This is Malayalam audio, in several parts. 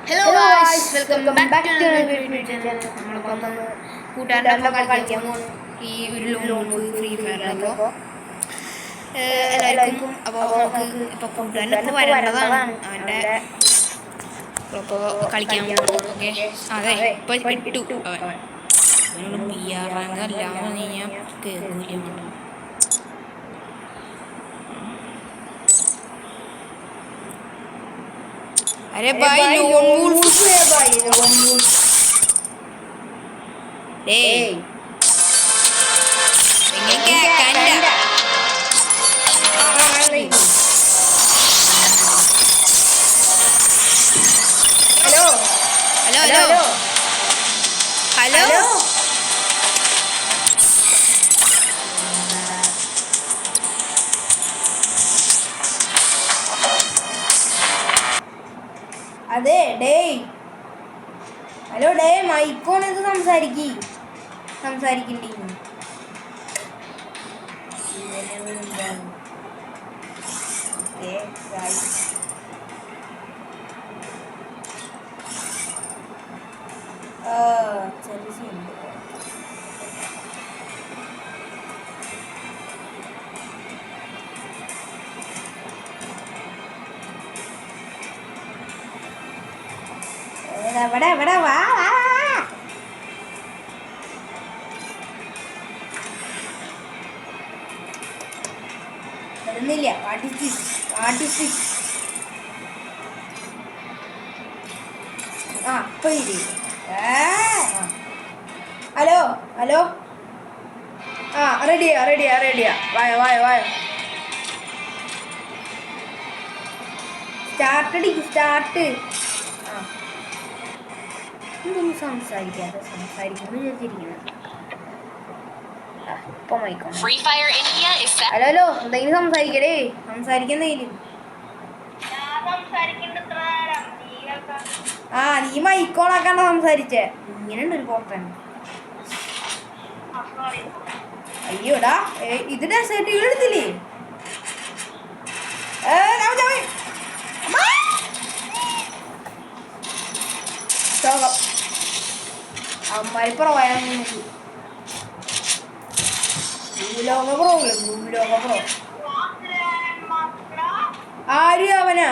Hello guys, welcome back to another video channel. നമ്മളിപ്പം കൂട്ടുകാരനൊപ്പം കളിക്കാൻ പോകുന്നു ഈ ഒരു ലോൺ ഫ്രീ ഫയറിലപ്പോൾ എല്ലാവർക്കും അപ്പോൾ നമുക്ക് ഇപ്പോൾ കൂട്ടുകാരനൊപ്പം വരേണ്ടതാണ് അവൻ്റെ ഇപ്പോൾ കളിക്കാൻ പോകുന്നു. ഓക്കെ, അതെ ഇപ്പോൾ ഇട്ടു അവനോട് PR റാങ്ക് അല്ലാന്ന് പറഞ്ഞു കഴിഞ്ഞാൽ കേൾക്കൂല. अरे भाई लोन वुल्फ है भाई लोन वुल्फ ए ini kanda halo halo halo halo അതെ ഡേയ് ഹലോ ഡേ മൈക്കോണ് ഇത് സംസാരിക്കണ്ടേ ഇവിടെ വാ വരുന്നില്ല. വാട്ട് ഈസ് ദിസ് ആ ഇപ്പൊ ഹലോ ഹലോ ആ റെഡിയാ വായോ സ്റ്റാർട്ട് ഇതൊന്നും സംസാരിക്കുന്നു വിചാരിച്ചിരിക്കുന്നത്. ഹലോ എന്തെങ്കിലും സംസാരിക്കുന്നതിലും നീ മൈക്കോണാക്കാണ്ട സംസാരിച്ചേ. ഇങ്ങനെയുണ്ട് ഒരു പോർട്ടൻ. അയ്യോടാ ഇത് ഡെസേർട്ടുകൾ എടുത്തില്ലേ? അമ്മായി പ്രൊയാൻ ഭൂലോക പ്രോ ആര് അവനാ?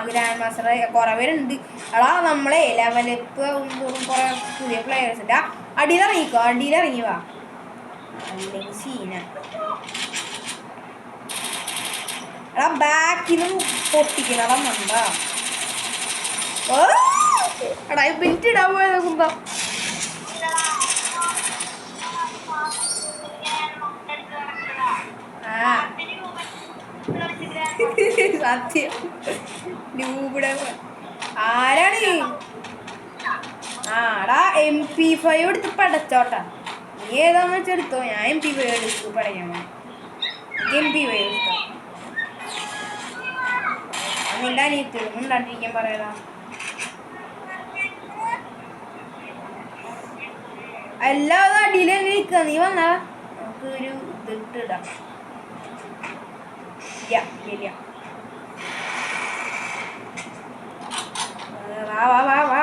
ഗ്രാൻഡ് മാസ്റ്റർ കുറെ പേരുണ്ട്. എടാ നമ്മളെ ലെവലപ്പ് കുറെ പുതിയ പ്ലെയേഴ്സ് ഉണ്ട്. അടിയിലിറങ്ങി വാ, അല്ലെങ്കിൽ സീന. എടാ ബാക്കിലും പൊട്ടിക്കണടാ മണ്ട. എടാ ബെൽറ്റ് ഇടാൻ പോയത് നോക്കുമ്പോ സത്യം ഇവിടെ ആരാണ്? എടാ MP5 എടുത്ത് പടച്ചോട്ടാ. നീ ഏതാന്ന് വെച്ചാൽ എടുത്തോ. ഞാൻ MP5 എടുത്തു പടയാൻ. MP5 എടുത്തോ. നിന്റെ അനിയത്തിലും ഉണ്ടാണ്ടിരിക്കാൻ പറയാ. എല്ലാവരും അടിയിൽ തന്നെ നിൽക്കുക. നീ വന്നാ നമുക്ക് ഒരു ഇതിട്ടിടാം. വാ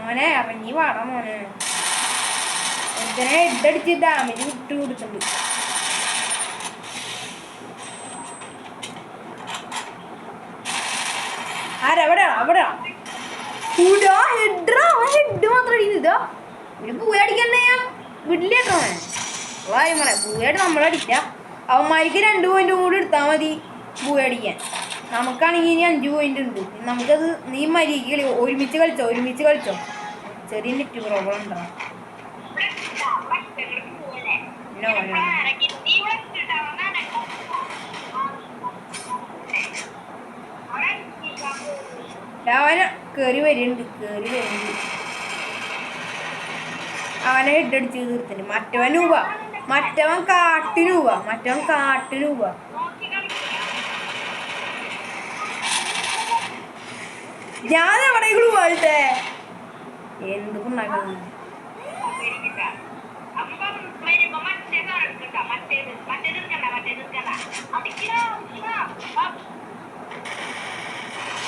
മോനെ ഇറങ്ങി വാടാ മോനെ. ഒരുത്തനെ ഹെഡടിച്ച് ഡാമേജ് വിട്ടു കൊടുത്തിട്ടുണ്ട്. അവിടെ ഹെഡ് മാത്രം അടിക്കുന്നിതാ. ഒരു പൂയടിക്കണ്ടേ ഞാൻ വിടില്ലേട്ടോ. വായി മോനെ പൂയായിട്ട് നമ്മളടിക്ക. അവന്മാർക്ക് 2 പോയിന്റ് കൂടി എടുത്താൽ മതി പൂയടിക്കാൻ. നമുക്കാണെങ്കിൽ ഇനി 5 പോയിന്റ് ഉണ്ട്. നമുക്കത് നീ മരികളി ഒരുമിച്ച് കളിച്ചോ. ചെറിയ നെറ്റ് പ്രോബ്ലം ഉണ്ടാവും. അവന് കേറി വരുന്നുണ്ട്. അവനെ ഹെഡടിച്ച് തീർത്തിട്ട് മറ്റവൻ കാട്ടിന് പോവാ. ഞാൻ എവിടെയെങ്കിലും പോകട്ടെ. എന്ത് പുണ്ണാക്കുന്നത്?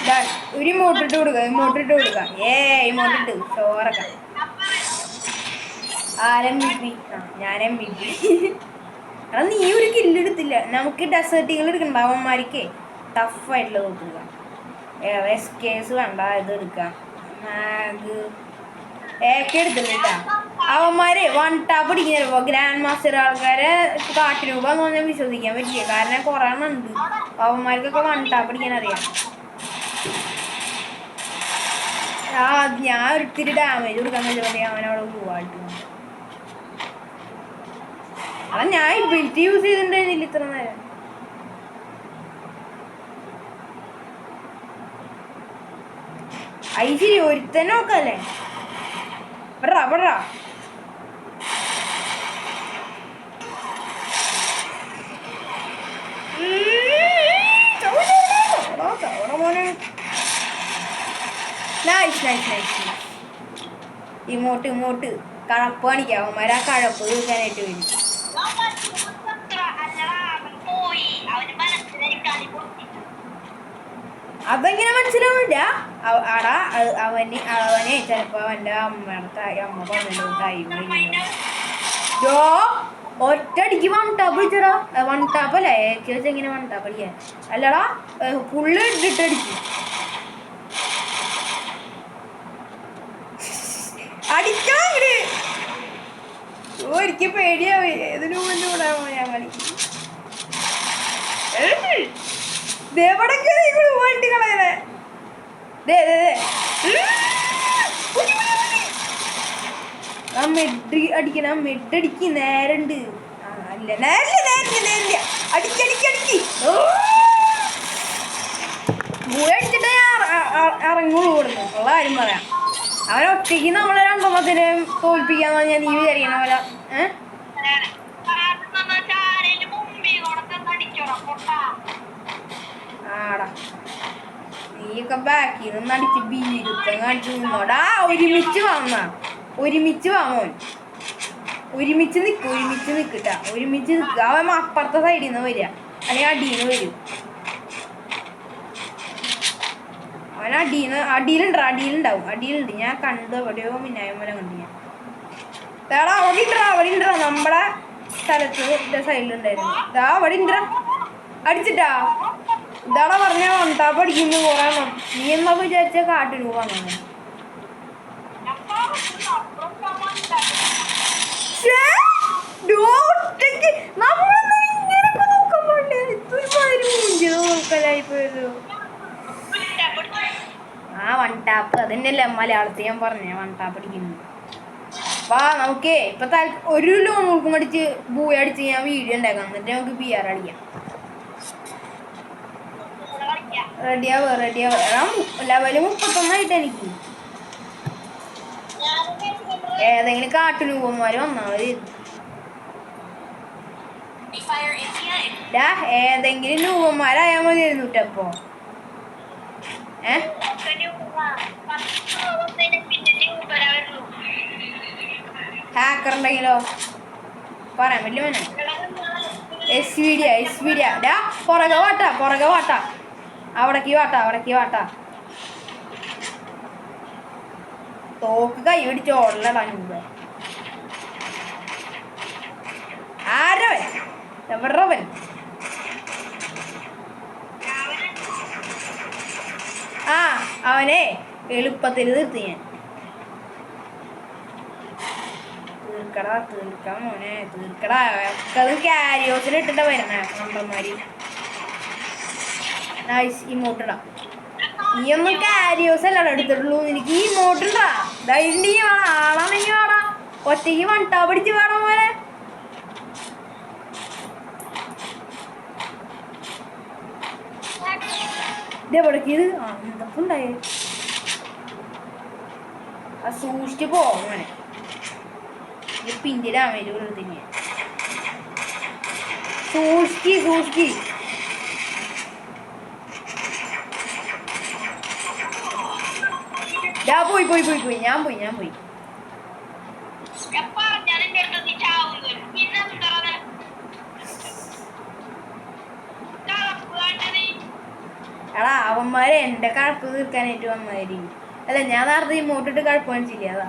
Done. ഒരു ഇമോട്ടിട്ട് കൊടുക്കാം ഇമോട്ടിട്ട് ചോറൊക്കെ MVP. ഞാൻ MVP. എടാ നീ ഒരു കില്ലെടുത്തില്ല. നമുക്ക് ഡെസേർട്ടുകൾ എടുക്കണ്ട. അവന്മാർക്ക് ടഫായിട്ടുള്ള നോക്കുക. കേസ് വേണ്ട, ഇത് എടുക്കാം. എടുത്തിട്ടാ അവന്മാര് വൺ ടാപ്പ് അടിക്കുന്ന ഗ്രാൻഡ് മാസ്റ്റർ ആൾക്കാരെ കാട്ടിരൂപന്ന് പറഞ്ഞാൽ വിശ്വസിക്കാൻ പറ്റില്ല. കാരണം കുറെ എണ്ണം ഉണ്ട്. അവന്മാർക്കൊക്കെ വൺ ടാപ്പ് അടിക്കാൻ അറിയാം. ഞാൻ ഒരിത്തിരി ഡാമേജ് കൊടുക്കാൻ പറ്റുമ്പോൾ അവനവിടെ പോവാട്ട്. അതാ ഞാൻ ഇബിലിറ്റി യൂസ് ചെയ്തിട്ടുണ്ടായിരുന്നില്ല ഇത്ര നേരം. ശരി ഒരുത്തന്നെ നോക്കല്ലേ. പെടാ ഇങ്ങോട്ട് കഴപ്പ് കാണിക്കാം. അവന്മാരെ ആ കഴപ്പ് തീർക്കാനായിട്ട് വരും. അതെങ്ങനെ മനസ്സിലാവില്ല. അവനെ ചിലപ്പോ അവന്റെ അമ്മ പറഞ്ഞു ഒറ്റടിക്ക് വൺ ടാപ്പ് അടിച്ചടാ. വൺ ടാപ്പ് അല്ലേ എങ്ങനെ വൺ ടാപ്പ് അടിക്കാൻ അല്ലടാ പുള്ളി ഇട്ടിട്ടടിച്ചു. അടിക്കാൻ ഒരിക്കൽ പേടിയാവേ. ഏതിനു മുന്നേ കൂടാമോ ഞാൻ കളിക്കും. പോയിട്ട് കളയണേ. അടിക്കണം. മെഡടിക്ക് നേരണ്ട്. അല്ല നേരില്ല. അടിക്കടിക്കടിക്ക് അടിച്ചിട്ടേ ഇറങ്ങുള്ളൂ. കൊടുക്കും ഉള്ള കാര്യം പറയാം. അവനൊറ്റയ്ക്ക് നമ്മളെ രണ്ടെണ്ണത്തിന് തോൽപ്പിക്കാന്ന് പറഞ്ഞാൽ നീ വിചാരിക്കണ പോലെ. ആടാ നീയൊക്കെ ബാക്കിൽ നിന്ന് അടിച്ച് ബീരുത്തം കാണിച്ചു നിന്നോടാ. ഒരുമിച്ച് വാമോൻ. ഒരുമിച്ച് നിൽക്കട്ടാ. ഒരുമിച്ച് നിൽക്കുക. അവൻ അപ്പുറത്തെ സൈഡിൽ നിന്ന് വരിക അല്ലെങ്കിൽ അടിയിൽ നിന്ന് വരും. അവൻ അടിയിലുണ്ടാവും. അടിയിലുണ്ട്. ഞാൻ കണ്ടു എവിടെയോ മിന്നായമൂലം കണ്ടു ഞാൻ. അവിടെ ഇണ്ടാ നമ്മുടെ സ്ഥലത്ത് സൈഡിലുണ്ടായിരുന്നു. അവിടെ ഇണ്ടാ അടിച്ചിട്ടാ. ഇതാടാ പറഞ്ഞ വണ്ടാ പഠിക്കുന്നു കുറയണം. നീ എന്നാ വിചാരിച്ച കാട്ടിന് പോവാന്ന്. വൺ ടാപ്പ് അതന്നെയല്ലേ മലയാളത്തിൽ ഞാൻ പറഞ്ഞേ. വൺ ടാപ്പ് അടിക്കുന്നു. വാ നമുക്കേ ഇപ്പൊ ഒരു ലോൺ ഉൾക്കും അടിച്ച് ബൂയ അടിച്ച് ഞാൻ വീഡിയോ ഉണ്ടാക്കാം. എന്നിട്ട് നമുക്ക് PR അടിക്കാം. റെഡിയാവ ലെവല് 31 എനിക്ക്. ഏതെങ്കിലും കാട്ടുനൂപന്മാര് വന്നാ മതി. ഏതെങ്കിലും നൂപന്മാരായാ മതിയായിരുന്നു കേട്ടപ്പോ. ഹാക്കർ ഉണ്ടെങ്കിലോ പറയാൻ പറ്റില്ല മോനെ. SVD പുറകെ വാട്ടാ. അവിടേക്ക് വാട്ടാ. തോക്ക് കൈ പിടിച്ച് ഓടലടാ. ആരവൻ എവിടവൻ? അവനെ എളുപ്പത്തിൽ തീർത്ത് ഞാൻ. തീർക്കാം മോനെ തീർക്കടാ. ഒക്കെ ക്യാരിയോസിൽ ഇട്ടിട്ടാ വരുന്നേ കണ്ടന്മാര്. നൈസ് ഇമോട്ടിടാ. നീ ഒന്നും ക്യാരിയോസ് അല്ലടാ എടുത്തിട്ടുള്ളൂ. എനിക്ക് ഈ ഇമോട്ടിണ്ടാ. ധൈര്യം വേണം. ആളാണെങ്കിൽ വേടാ. ഒറ്റയ്ക്ക് വണ്ടാ പിടിച്ച് വേണം പോലെ. ഇതെവിടേക്ക് ഇത് എന്തൊക്കെ ഉണ്ടായേ. സൂക്ഷിച്ച് പോവനെ. പിന്റെ ഡാമേജ് കൊടുത്തില്ല. സൂക്ഷിക്ക്. ഞാൻ പോയി. എടാ അവന്മാരെ എന്റെ കഴപ്പ് തീർക്കാനായിട്ട് വന്നായിരിക്കും. അല്ല ഞാൻ നേരത്തെ ഇമോട്ടിട്ട് കഴപ്പ് കാണിച്ചില്ല. അതാ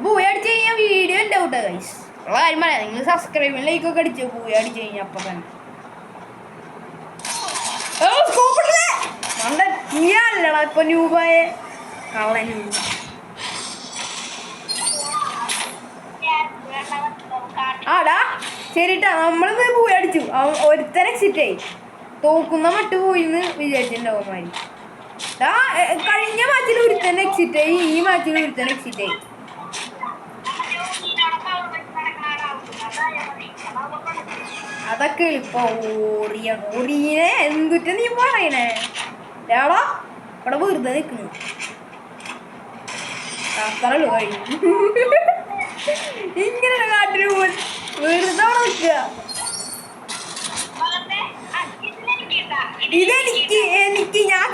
പൂയ അടിച്ചു കഴിഞ്ഞാൽ വീഡിയോ ഉണ്ട് കേട്ടോ ഗൈസ്. ഉള്ള കാര്യം പറയാം, നിങ്ങൾ സബ്സ്ക്രൈബ് ലൈക്കൊക്കെ അടിച്ചു പൂയ അടിച്ചു കഴിഞ്ഞാൽ അപ്പം തന്നെ നീയാണല്ലടാ ഇപ്പൊ ന്യൂബായ കള്ള ന്യൂബ്. ആടാ ശരിട്ടാ, നമ്മളിന്ന് പൂയ അടിച്ചു. ഒരുത്തൻ എക്സിറ്റ് ആയി, തോക്കുന്ന മട്ട് പോയിന്ന് വിചാരിച്ചിട്ടുണ്ടാവുമാരി. കഴിഞ്ഞ മാച്ചിൽ ഒരുത്തൻ എക്സിറ്റ് ആയി, ഈ മാച്ചിൽ ഒരുത്തൻ എക്സിറ്റ് ആയി. അതൊക്കെ ഇപ്പൊ ഓറിയനെ എന്തുറ്റ നീ പറയണേ? ഏടാ ഇവിടെ വെറുതെ നിൽക്കുന്നു. അത്രല്ലോ കഴിഞ്ഞു. ഇങ്ങനെ കാട്ടിന് പോയി വെറുതെ അവിടെ നിൽക്കുക. ഇതെനിക്ക് ഞാൻ